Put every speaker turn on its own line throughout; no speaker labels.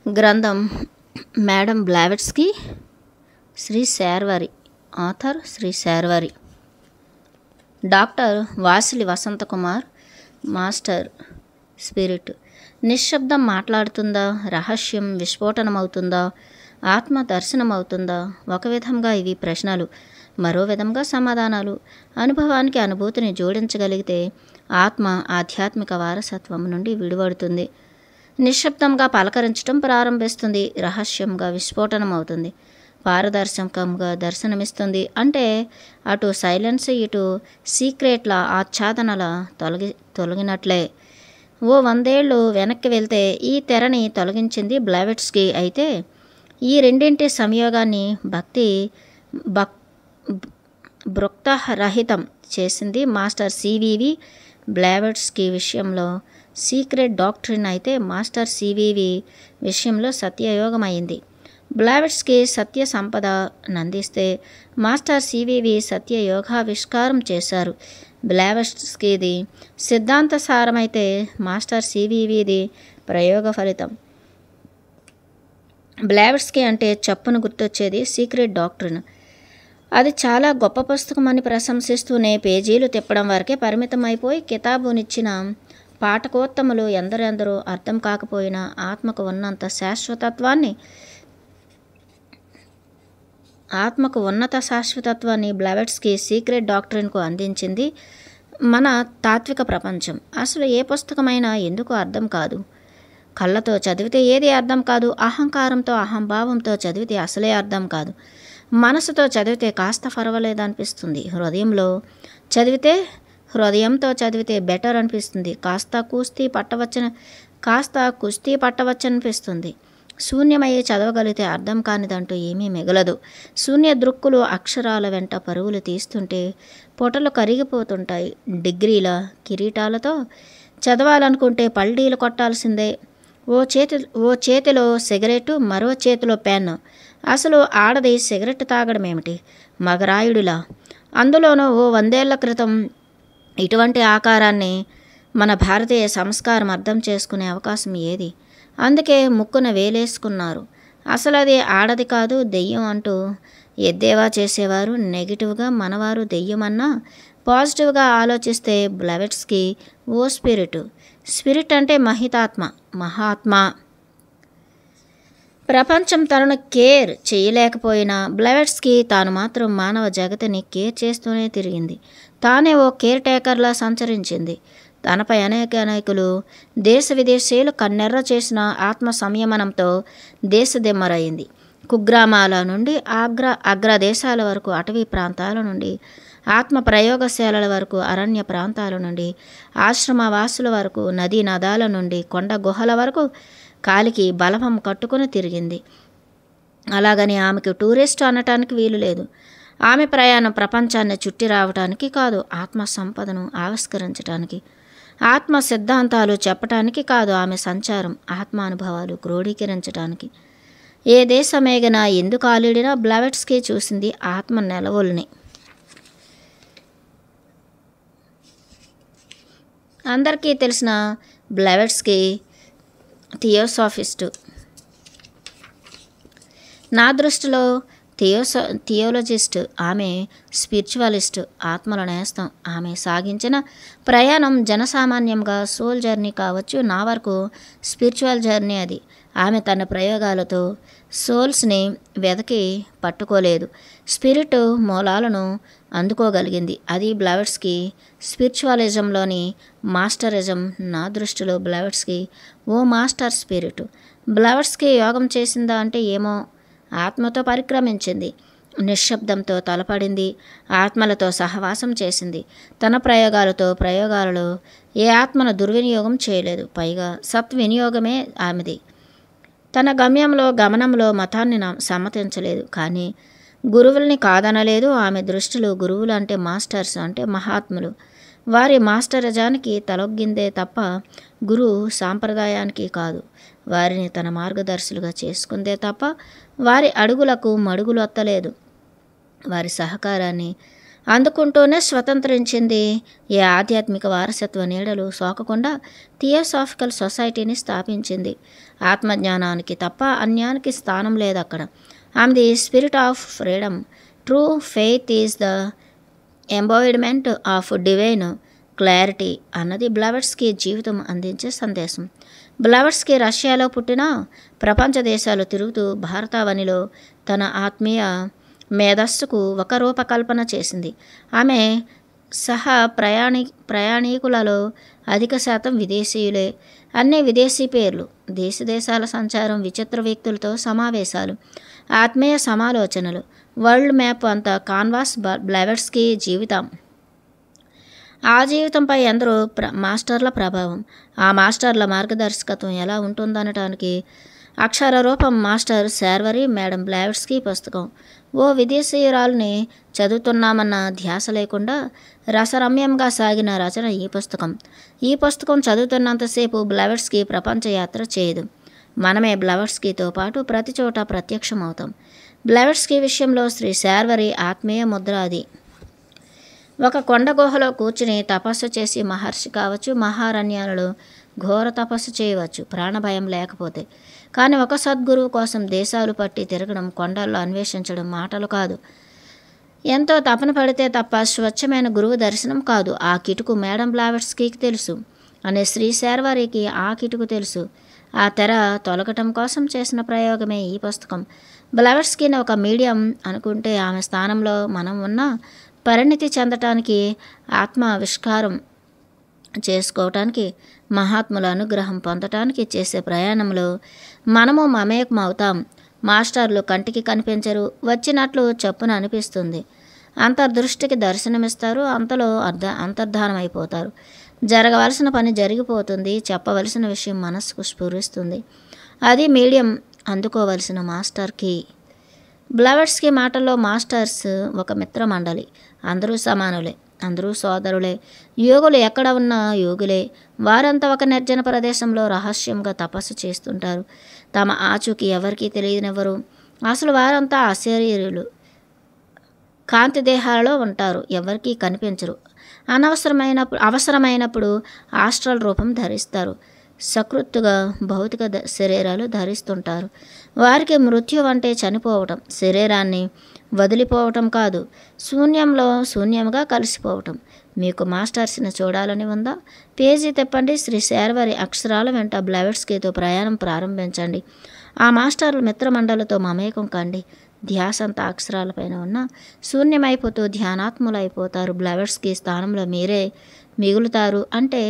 గ్రంథం madam Blavatsky, Shri Sharvari. Author Shri Sharvari. Doctor Vasili Vasanthakumar. Master spirit. నిశ్శబ్దం మాట్లాడుతుందా? రహస్యం విస్ఫోటనమవుతుందా? ఆత్మ దర్శనమవుతుందా? ఒక విధంగా ఇవి ప్రశ్నలు, మరో విధంగా సమాధానాలు. అనుభవానికి అనుభూతిని జోడించగలిగితే ఆత్మ ఆధ్యాత్మిక వారసత్వం నుండి విడిపడుతుంది. నిశ్శబ్దంగా పలకరించడం ప్రారంభిస్తుంది. రహస్యంగా విస్ఫోటనమవుతుంది. పారదర్శకంగా దర్శనమిస్తుంది. అంటే అటు సైలెన్స్, ఇటు సీక్రెట్ల ఆచ్ఛాదనల తొలగినట్లే. ఓ 100 ఏళ్ళు వెనక్కి వెళ్తే ఈ తెరని తొలగించింది బ్లావెట్స్కీ అయితే, ఈ రెండింటి సంయోగాన్ని భృక్తరహితం చేసింది మాస్టర్ సివివి. బ్లావెట్స్కీ విషయంలో సీక్రెట్ డాక్ట్రిన్ అయితే, మాస్టర్ సివివి విషయంలో సత్యయోగం అయింది. బ్లావెట్స్కీ సత్య సంపద నందిస్తే, మాస్టర్ సివివి సత్యయోగావిష్కారం చేశారు. బ్లావెట్స్కీది సిద్ధాంత సారమైతే, మాస్టర్ సివివిది ప్రయోగ ఫలితం. బ్లావెట్స్కీ అంటే చప్పున గుర్తొచ్చేది సీక్రెట్ డాక్ట్రిన్. అది చాలా గొప్ప పుస్తకం అని ప్రశంసిస్తూనే పేజీలు తిప్పడం వరకే పరిమితం అయిపోయి, కితాబునిచ్చిన పాఠకోత్తములు ఎందరెందరో అర్థం కాకపోయినా ఆత్మకు ఉన్నంత శాశ్వతత్వాన్ని బ్లావెట్స్కీ సీక్రెట్ డాక్ట్రిన్కు అందించింది మన తాత్విక ప్రపంచం. అసలు ఏ పుస్తకమైనా ఎందుకు అర్థం కాదు? కళ్ళతో చదివితే ఏది అర్థం కాదు. అహంకారంతో, అహంభావంతో చదివితే అసలే అర్థం కాదు. మనసుతో చదివితే కాస్త పర్వాలేదనిపిస్తుంది. హృదయంతో చదివితే బెటర్ అనిపిస్తుంది. కాస్త కుస్తీ పట్టవచ్చనిపిస్తుంది. శూన్యమయ్యి చదవగలిగితే అర్థం కానిదంటూ ఏమీ మిగలదు. శూన్య దృక్కులు అక్షరాల వెంట పరుగులు తీస్తుంటే పొటలు కరిగిపోతుంటాయి. డిగ్రీల కిరీటాలతో చదవాలనుకుంటే పల్టీలు కొట్టాల్సిందే. ఓ చేతిలో సిగరెట్టు, మరో చేతిలో పెన్. అసలు ఆడది సిగరెట్ తాగడం ఏమిటి? మగరాయుడిలా. అందులోనూ ఓ 100 ఏళ్ల క్రితం ఇటువంటి ఆకారాన్ని మన భారతీయ సంస్కారం అర్థం చేసుకునే అవకాశం ఏది? అందుకే ముక్కున వేలేసుకున్నారు. అసలు అది ఆడది కాదు, దెయ్యం అంటూ ఎద్దేవా చేసేవారు. నెగిటివ్గా మనవారు దెయ్యమన్నా పాజిటివ్గా ఆలోచిస్తే బ్లావెట్స్కీ ఓ స్పిరిట్ అంటే మహాత్మ. ప్రపంచం తనను కేర్ చేయలేకపోయినా బ్లావెట్స్కీ తాను మాత్రం మానవ జగతిని కేర్ చేస్తూనే తిరిగింది. తానే ఓ కేర్ టేకర్లా సంచరించింది. తనపై అనేకులు దేశ విదేశీయులు కన్నెర్ర చేసిన ఆత్మ సంయమనంతో దేశదిమ్మరైంది. కుగ్రామాల నుండి అగ్రదేశాల వరకు, అటవీ ప్రాంతాల నుండి ఆత్మ ప్రయోగశాలల వరకు, అరణ్య ప్రాంతాల నుండి ఆశ్రమవాసుల వరకు, నదీ నదాల నుండి కొండ గుహల వరకు కాలికి బలపం కట్టుకుని తిరిగింది. అలాగని ఆమెకు టూరిస్ట్ అనటానికి వీలు లేదు. ఆమె ప్రయాణం ప్రపంచాన్ని చుట్టి రావటానికి కాదు, ఆత్మ సంపదను ఆవిష్కరించటానికి, ఆత్మ సిద్ధాంతాలు చెప్పటానికి కాదు. ఆమె సంచారం ఆత్మానుభవాలు క్రోడీకరించటానికి. ఏ దేశమేగినా ఎందుకు ఆలిడినా బ్లావెట్స్కీ చూసింది ఆత్మ నెలవుల్ని. అందరికీ తెలిసిన బ్లావెట్స్కీ థియోసాఫిస్టు. నా దృష్టిలో థియోలజిస్ట్. ఆమె స్పిరిచువలిస్ట్, ఆత్మల నేస్తం. ఆమె సాగించిన ప్రయాణం జనసామాన్యంగా సోల్ జర్నీ కావచ్చు. నా వరకు స్పిరిచువల్ జర్నీ అది. ఆమె తన ప్రయోగాలతో సోల్స్ని వెదకి పట్టుకోలేదు, స్పిరిట్ మూలాలను అందుకోగలిగింది. అది బ్లావెట్స్కీ స్పిరిచువలిజంలోని మాస్టరిజం. నా దృష్టిలో బ్లావెట్స్కీ ఓ మాస్టర్ స్పిరిట్. బ్లావెట్స్కీ యోగం చేసిందా అంటే ఏమో, ఆత్మతో పరిక్రమించింది, నిశ్శబ్దంతో తలపడింది, ఆత్మలతో సహవాసం చేసింది. తన ప్రయోగాలలో ఏ ఆత్మను దుర్వినియోగం చేయలేదు. పైగా సత్వినియోగమే ఆమెది. తన గమనంలో మతాన్ని సమ్మతించలేదు, కానీ గురువుల్ని కాదనలేదు. ఆమె దృష్టిలో గురువులు అంటే మాస్టర్స్, అంటే మహాత్ములు. వారి మాస్టరిజానికి తలొగ్గిందే తప్ప గురు సాంప్రదాయానికి కాదు. వారిని తన మార్గదర్శులుగా చేసుకుందే తప్ప వారి అడుగులకు మడుగులొత్తలేదు. వారి సహకారాన్ని అందుకుంటూనే స్వతంత్రించింది. ఏ ఆధ్యాత్మిక వారసత్వ నీడలు సోకకుండా థియోసాఫికల్ సొసైటీని స్థాపించింది. ఆత్మజ్ఞానానికి తప్ప అన్యానికి స్థానం లేదక్కడ. ఆమెది spirit of freedom. True faith is the embodiment of divine clarity అన్నది బ్లెవెట్స్కీ జీవితం అందించే సందేశం. బ్లెవెట్స్కీ రష్యాలో పుట్టిన ప్రపంచ దేశాలు తిరుగుతూ భారతావనిలో తన ఆత్మీయ మేధస్సుకు ఒక రూపకల్పన చేసింది. ఆమె సహా ప్రయాణికులలో అధిక శాతం విదేశీయులే. అన్నీ విదేశీ పేర్లు, దేశాల సంచారం, విచిత్ర వ్యక్తులతో సమావేశాలు, ఆత్మీయ సమాలోచనలు. వరల్డ్ మ్యాప్ అంత కాన్వాస్ బ్లెవెట్స్కీ జీవితం. ఆ జీవితంపై ఎందరో మాస్టర్ల ప్రభావం, ఆ మాస్టర్ల మార్గదర్శకత్వం ఎలా ఉంటుందనటానికి అక్షర రూపం మాస్టర్ శార్వరీ మేడం బ్లెవెట్స్కీ పుస్తకం. ఓ విదేశీయురాల్ని చదువుతున్నామన్న ధ్యాస లేకుండా రసరమ్యంగా సాగిన రచన ఈ పుస్తకం చదువుతున్నంతసేపు బ్లెవెట్స్కీ ప్రపంచ యాత్ర చేయదు. మనమే బ్లెవెట్స్కీతో పాటు ప్రతి చోట ప్రత్యక్షమవుతాం. బ్లెవెట్స్కీ విషయంలో శ్రీ శార్వరీ ఆత్మీయ ముద్ర అది. ఒక కొండ గుహలో కూర్చుని తపస్సు చేసి మహర్షి కావచ్చు, మహారణ్యాలలో ఘోర తపస్సు చేయవచ్చు ప్రాణభయం లేకపోతే. కానీ ఒక సద్గురువు కోసం దేశాలు పట్టి తిరగడం, కొండల్లో అన్వేషించడం మాటలు కాదు. ఎంతో తపన పడితే తప్ప స్వచ్ఛమైన గురువు దర్శనం కాదు. ఆ కిటుకు మేడం బ్లెవెట్స్కీకి తెలుసు అనే శ్రీ శార్వరీకి ఆ కిటుకు తెలుసు. ఆ తెర తొలగటం కోసం చేసిన ప్రయోగమే ఈ పుస్తకం. బ్లెవెట్స్కీని ఒక మీడియం అనుకుంటే ఆమె స్థానంలో మనం ఉన్న పరిణితి చెందటానికి, ఆత్మావిష్కారం చేసుకోవటానికి, మహాత్ముల అనుగ్రహం పొందటానికి చేసే ప్రయాణంలో మనము మమేకం అవుతాం. మాస్టర్లు కంటికి కనిపించరు, వచ్చినట్లు చప్పున అనిపిస్తుంది. అంతర్దృష్టికి దర్శనమిస్తారు, అంతలో అంతర్ధానం అయిపోతారు. జరగవలసిన పని జరిగిపోతుంది, చెప్పవలసిన విషయం మనస్సుకు స్ఫురిస్తుంది. అది మీడియం అందుకోవలసిన మాస్టర్ కీ. బ్లెవెట్స్కీ మాటల్లో మాస్టర్స్ ఒక మిత్ర మండలి. అందరూ సమానులే, అందరూ సోదరులే. యోగులు ఎక్కడ ఉన్నా యోగులే. వారంతా ఒక నిర్జన ప్రదేశంలో రహస్యంగా తపస్సు చేస్తుంటారు. తమ ఆచూకీ ఎవరికీ తెలియనివ్వరు. అసలు వారంతా అశరీరులు, కాంతి దేహాలలో ఉంటారు, ఎవరికీ కనిపించరు. అవసరమైనప్పుడు ఆస్ట్రల్ రూపం ధరిస్తారు. సకృత్తుగా భౌతిక శరీరాలు ధరిస్తుంటారు. వారికి మృత్యు అంటే చనిపోవటం, శరీరాన్ని వదిలిపోవటం కాదు, శూన్యంలో శూన్యంగా కలిసిపోవటం. మీకు మాస్టర్స్ని చూడాలని ఉందా? పేజీ తిప్పండి. శ్రీ శార్వరీ అక్షరాల వెంట బ్లెవెట్స్కీతో ప్రయాణం ప్రారంభించండి. ఆ మాస్టర్ల మిత్రమండలితో మమేకం కండి. ధ్యాసంతా అక్షరాలపైన ఉన్న శూన్యమైపోతూ ధ్యానాత్ములైపోతారు. బ్లెవెట్స్కీ స్థానంలో మీరే మిగులుతారు. అంటే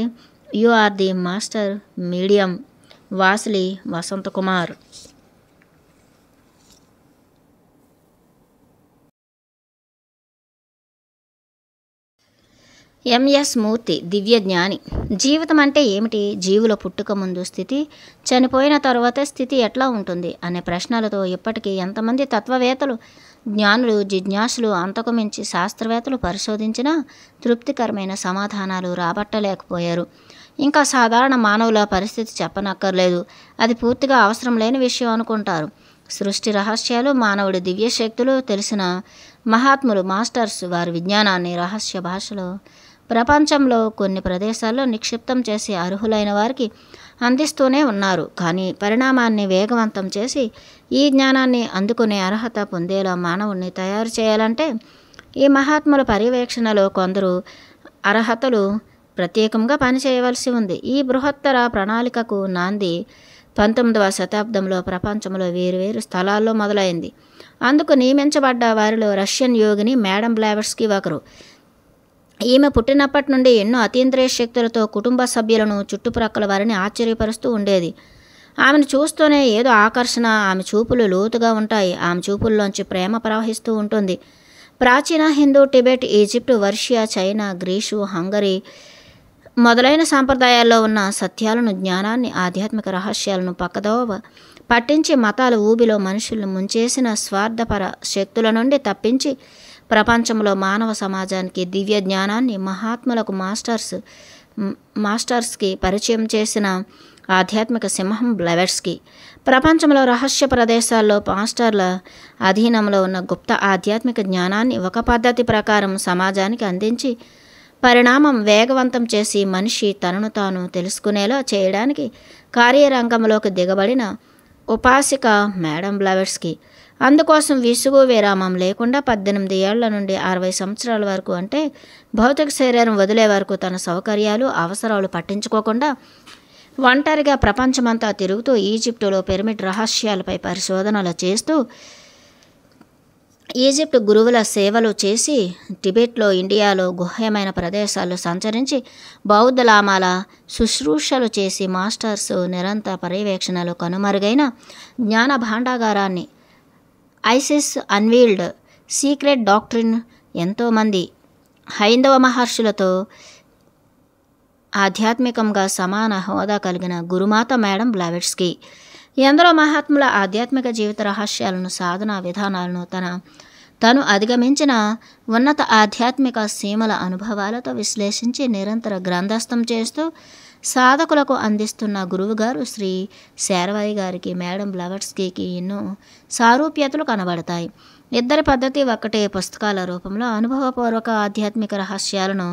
you are the master medium. Vasili Vasanthakumar. MS Murthy, దివ్య జ్ఞాని. జీవితం అంటే ఏమిటి? జీవుల పుట్టుక ముందు స్థితి, చనిపోయిన తరువాత స్థితి ఎట్లా ఉంటుంది అనే ప్రశ్నలతో ఇప్పటికీ ఎంతమంది తత్వవేత్తలు, జ్ఞానులు, జిజ్ఞాసులు, అంతకు మించి శాస్త్రవేత్తలు పరిశోధించినా తృప్తికరమైన సమాధానాలు రాబట్టలేకపోయారు. ఇంకా సాధారణ మానవుల పరిస్థితి చెప్పనక్కర్లేదు. అది పూర్తిగా అవసరం లేని విషయం అనుకుంటారు. సృష్టి రహస్యాలు, మానవుడి దివ్యశక్తులు తెలిసిన మహాత్ములు, మాస్టర్స్ వారి విజ్ఞానాన్ని రహస్య భాషలో ప్రపంచంలో కొన్ని ప్రదేశాల్లో నిక్షిప్తం చేసి అర్హులైన వారికి అందిస్తూనే ఉన్నారు. కానీ పరిణామాన్ని వేగవంతం చేసి ఈ జ్ఞానాన్ని అందుకునే అర్హత పొందేలా మానవుణ్ణి తయారు చేయాలంటే ఈ మహాత్ముల పర్యవేక్షణలో కొందరు అర్హతలు ప్రత్యేకంగా పనిచేయవలసి ఉంది. ఈ బృహత్తర ప్రణాళికకు నాంది 19వ శతాబ్దంలో ప్రపంచంలో వేరువేరు స్థలాల్లో మొదలైంది. అందుకు నియమించబడ్డ వారిలో రష్యన్ యోగిని మేడం బ్లెవెట్స్కీ ఒకరు. ఈమె పుట్టినప్పటి నుండి ఎన్నో అతీంద్రియ శక్తులతో కుటుంబ సభ్యులను, చుట్టుప్రక్కల వారిని ఆశ్చర్యపరుస్తూ ఉండేది. ఆమెను చూస్తూనే ఏదో ఆకర్షణ. ఆమె చూపులు లోతుగా ఉంటాయి. ఆమె చూపుల్లోంచి ప్రేమ ప్రవహిస్తూ ఉంటుంది. ప్రాచీన Hindu, Tibet, Egypt, Varshiya, China, Greece, Hungary మొదలైన సాంప్రదాయాల్లో ఉన్న సత్యాలను, జ్ఞానాన్ని, ఆధ్యాత్మిక రహస్యాలను పక్కదోవ పట్టించి మతాల ఊబిలో మనుషులను ముంచేసిన స్వార్థపర శక్తుల నుండి తప్పించి ప్రపంచంలో మానవ సమాజానికి దివ్య జ్ఞానాన్ని మహాత్ములకు మాస్టర్స్కి పరిచయం చేసిన ఆధ్యాత్మిక సింహం బ్లెవెట్స్కీ. ప్రపంచంలో రహస్య ప్రదేశాల్లో మాస్టర్ల అధీనంలో ఉన్న గుప్త ఆధ్యాత్మిక జ్ఞానాన్ని ఒక పద్ధతి ప్రకారం సమాజానికి అందించి పరిణామం వేగవంతం చేసి మనిషి తనను తాను తెలుసుకునేలా చేయడానికి కార్యరంగంలోకి దిగబడిన ఉపాసిక మేడం బ్లెవెట్స్కీ. అందుకోసం విసుగు విరామం లేకుండా 18 ఏళ్ల నుండి 60 సంవత్సరాల వరకు, అంటే భౌతిక శరీరం వదిలే వరకు తన సౌకర్యాలు అవసరాలు పట్టించుకోకుండా ఒంటరిగా ప్రపంచమంతా తిరుగుతూ ఈజిప్టులో పిరమిడ్ రహస్యాలపై పరిశోధనలు చేస్తూ, ఈజిప్ట్ గురువుల సేవలు చేసి, టిబెట్లో ఇండియాలో గుహ్యమైన ప్రదేశాల్లో సంచరించి బౌద్ధ లామాల శుశ్రూషలు చేసి మాస్టర్స్ నిరంతర పర్యవేక్షణలో కనుమరుగైన జ్ఞాన భాండాగారాన్ని ఐసిస్ అన్వీల్డ్ సీక్రెట్ డాక్ట్రిన్ ఎంతోమంది హైందవ మహర్షులతో ఆధ్యాత్మికంగా సమాన హోదా కలిగిన గురుమాత మేడం బ్లెవెట్స్కీ. ఎందరో మహాత్ముల ఆధ్యాత్మిక జీవిత రహస్యాలను, సాధనా విధానాలను తను అధిగమించిన ఉన్నత ఆధ్యాత్మిక సీమల అనుభవాలతో విశ్లేషించి నిరంతర గ్రంథస్థం చేస్తూ సాధకులకు అందిస్తున్న గురువుగారు శ్రీ శేరవయ్య గారికి మేడం బ్లెవెట్స్కీకి ఎన్నో సారూప్యతలు కనబడతాయి. ఇద్దరి పద్ధతి ఒక్కటే. పుస్తకాల రూపంలో అనుభవపూర్వక ఆధ్యాత్మిక రహస్యాలను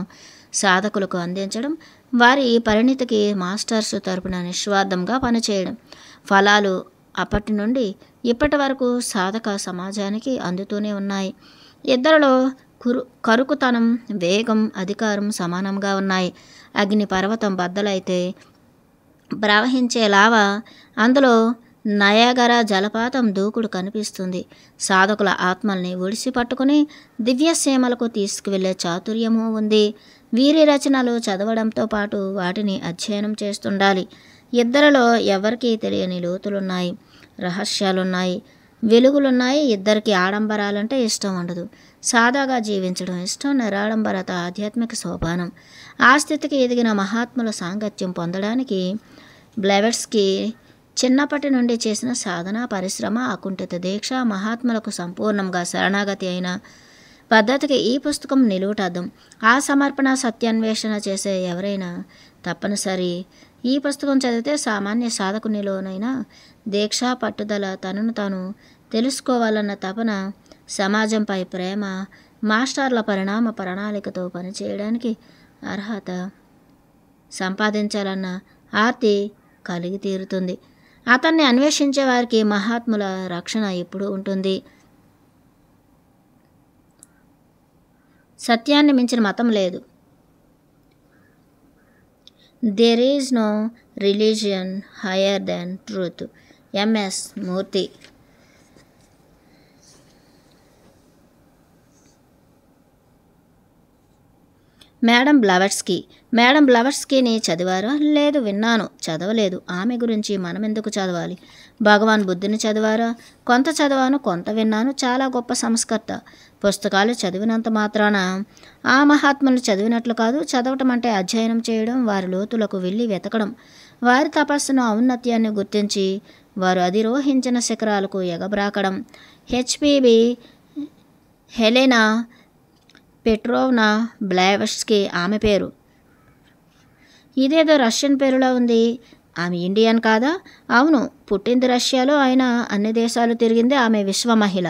సాధకులకు అందించడం, వారి పరిణితికి మాస్టర్స్ తరపున నిస్వార్థంగా పనిచేయడం. ఫలాలు అప్పటి నుండి ఇప్పటి వరకు సాధక సమాజానికి అందుతూనే ఉన్నాయి. ఇద్దరిలో కరుకుతనం, వేగం, అధికారం సమానంగా ఉన్నాయి. అగ్ని పర్వతం బద్దలైతే ప్రవహించే లావ, అందులో నయాగరా జలపాతం దూకుడు కనిపిస్తుంది. సాధకుల ఆత్మల్ని ఒడిసి పట్టుకుని దివ్యసీమలకు తీసుకువెళ్లే చాతుర్యము ఉంది. వీరి రచనలు చదవడంతో పాటు వాటిని అధ్యయనం చేస్తుండాలి. ఇద్దరిలో ఎవరికీ తెలియని లోతులున్నాయి, రహస్యాలున్నాయి, వెలుగులున్నాయి. ఇద్దరికి ఆడంబరాలంటే ఇష్టం ఉండదు. సాదాగా జీవించడం ఇష్టం. నిరాడంబరత ఆధ్యాత్మిక సోపానం. ఆ స్థితికి ఎదిగిన మహాత్ముల సాంగత్యం పొందడానికి బ్లెవెట్స్కీ చిన్నప్పటి నుండి చేసిన సాధన, పరిశ్రమ, అకుంఠిత దీక్ష, మహాత్ములకు సంపూర్ణంగా శరణాగతి అయిన పద్ధతికి ఈ పుస్తకం నిలువుటద్దం. ఆ సమర్పణ, సత్యాన్వేషణ చేసే ఎవరైనా తప్పనిసరి ఈ పుస్తకం చదివితే సామాన్య సాధకునిలోనైనా దీక్ష, పట్టుదల, తనను తాను తెలుసుకోవాలన్న తపన, సమాజంపై ప్రేమ, మాస్టర్ల పరిణామ ప్రణాళికతో పనిచేయడానికి అర్హత సంపాదించాలన్న ఆర్తి కలిగి తీరుతుంది. అతన్ని అన్వేషించే వారికి మహాత్ముల రక్షణ ఎప్పుడూ ఉంటుంది. సత్యాన్ని మించిన మతం లేదు. There is no religion higher than truth. MS Murthy. Madam Blavatsky. Madam బ్లెవెట్స్కీని చదివారా? లేదు, విన్నాను, చదవలేదు. ఆమె గురించి మనం ఎందుకు చదవాలి? భగవాన్ బుద్ధుని చదివారా? కొంత చదివాను, కొంత విన్నాను. చాలా గొప్ప సంస్కర్త. పుస్తకాలు చదివినంత మాత్రాన ఆ మహాత్ములు చదివినట్లు కాదు. చదవటం అంటే అధ్యయనం చేయడం, వారి లోతులకు వెళ్ళి వెతకడం, వారి తపస్సును, ఔన్నత్యాన్ని గుర్తించి వారు అధిరోహించిన శిఖరాలకు ఎగబ్రాకడం. హెచ్పిబి హెలెనా పెట్రోవ్నా బ్లెవెట్స్కీ ఆమె పేరు. ఇదేదో రష్యన్ పేరులో ఉంది. ఆమె ఇండియన్ కాదా? అవును, పుట్టింది రష్యాలో, అయినా అన్ని దేశాలు తిరిగింది. ఆమె విశ్వ మహిళ.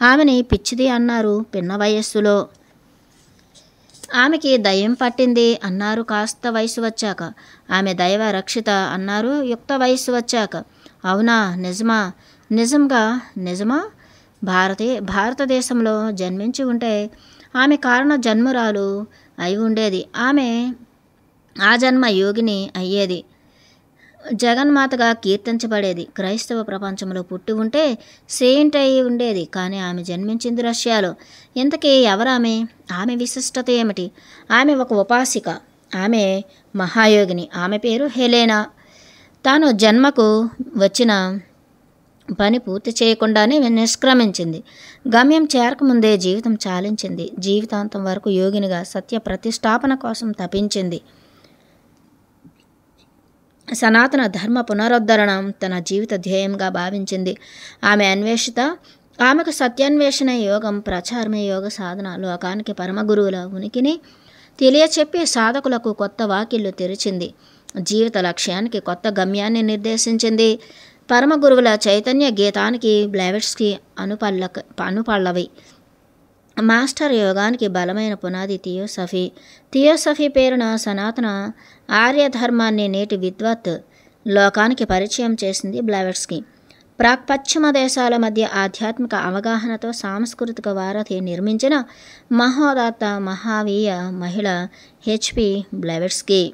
ఆమెని పిచ్చిది అన్నారు పిన్న వయస్సులో. ఆమెకి దయ్యం పట్టింది అన్నారు కాస్త వయసు వచ్చాక. ఆమె దైవ రక్షిత అన్నారు యుక్త వయసు వచ్చాక. అవునా? నిజమా? నిజమా? భారతదేశంలో జన్మించి ఉంటే ఆమె కారణ జన్మురాలు అయి ఉండేది. ఆమె ఆ జన్మ యోగిని అయ్యేది, జగన్మాతగా కీర్తించబడేది. క్రైస్తవ ప్రపంచంలో పుట్టి ఉంటే సెయింట్ అయి ఉండేది. కానీ ఆమె జన్మించింది రష్యాలో. ఇంతకీ ఎవరామె? ఆమె విశిష్టత ఏమిటి? ఆమె ఒక ఉపాసిక. ఆమె మహాయోగిని. ఆమె పేరు హెలెనా. తాను జన్మకు వచ్చిన పని పూర్తి చేయకుండానే నిష్క్రమించింది. గమ్యం చేరకముందే జీవితం చాలించింది. జీవితాంతం వరకు యోగినిగా సత్య ప్రతిష్టాపన కోసం తపించింది. సనాతన ధర్మ పునరుద్ధరణ తన జీవిత ధ్యేయంగా భావించింది. ఆమె అన్వేషిత, ఆమెకు సత్యాన్వేషణ యోగం ప్రచారమే యోగ సాధన లోకానికి పరమ గురువుల ఉనికిని తెలియచెప్పి సాధకులకు కొత్త వాకిళ్ళు తెరిచింది. జీవిత లక్ష్యానికి కొత్త గమ్యాన్ని నిర్దేశించింది. పరమ గురువుల చైతన్య గీతానికి బ్లెవెట్స్కీ అనుపల్లవి. మాస్టర్ యోగానికి బలమైన పునాది థియోసఫీ. థియోసఫీ పేరున సనాతన ఆర్యధర్మాన్ని నేటి విద్వత్ లోకానికి పరిచయం చేసింది బ్లెవెట్స్కీ. పశ్చిమ దేశాల మధ్య ఆధ్యాత్మిక అవగాహనతో సాంస్కృతిక వారధి నిర్మించిన మహోదాత్త మహావీయ మహిళ హెచ్పి బ్లెవెట్స్కీ.